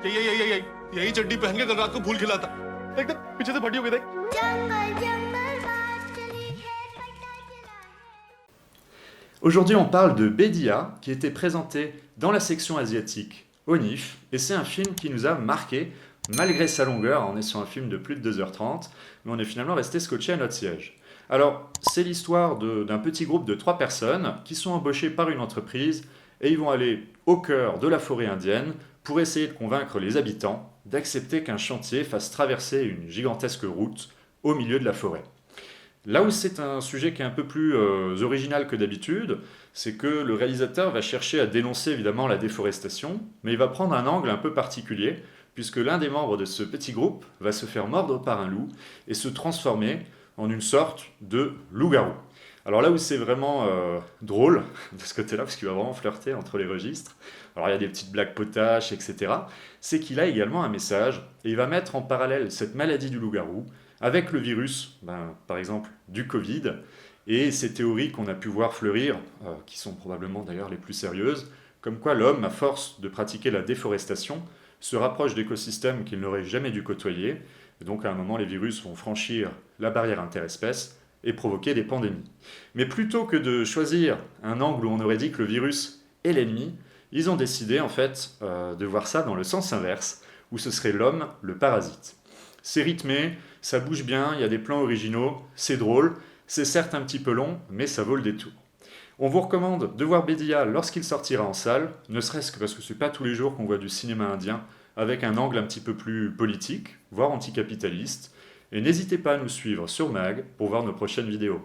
यही यही चड्डी पहन के कल रात को फूल खिला था। देख देख पीछे से फटी हो गई देख। Aujourd'hui, on parle de Bedia, qui était présenté dans la section asiatique au NIF, et c'est un film qui nous a marqué, malgré sa longueur. On est sur un film de plus de 2h30, mais on est finalement resté scotché à notre siège. Alors, c'est l'histoire d'un petit groupe de 3 personnes qui sont embauchées par une entreprise, et ils vont aller au cœur de la forêt indienne pour essayer de convaincre les habitants d'accepter qu'un chantier fasse traverser une gigantesque route au milieu de la forêt. Là où c'est un sujet qui est un peu plus original que d'habitude, c'est que le réalisateur va chercher à dénoncer évidemment la déforestation, mais il va prendre un angle un peu particulier, puisque l'un des membres de ce petit groupe va se faire mordre par un loup et se transformer en une sorte de loup-garou. Alors là où c'est vraiment drôle, de ce côté-là, parce qu'il va vraiment flirter entre les registres, alors il y a des petites blagues potaches, etc., c'est qu'il a également un message, et il va mettre en parallèle cette maladie du loup-garou avec le virus, par exemple du Covid, et ces théories qu'on a pu voir fleurir, qui sont probablement d'ailleurs les plus sérieuses, comme quoi l'homme, à force de pratiquer la déforestation, se rapproche d'écosystèmes qu'il n'aurait jamais dû côtoyer, et donc à un moment les virus vont franchir la barrière interespèce et provoquer des pandémies. Mais plutôt que de choisir un angle où on aurait dit que le virus est l'ennemi, ils ont décidé en fait de voir ça dans le sens inverse, où ce serait l'homme le parasite. C'est rythmé, ça bouge bien, il y a des plans originaux, c'est drôle, c'est certes un petit peu long, mais ça vaut le détour. On vous recommande de voir Bedia lorsqu'il sortira en salle, ne serait-ce que parce que c'est pas tous les jours qu'on voit du cinéma indien avec un angle un petit peu plus politique, voire anticapitaliste. Et n'hésitez pas à nous suivre sur Mag pour voir nos prochaines vidéos.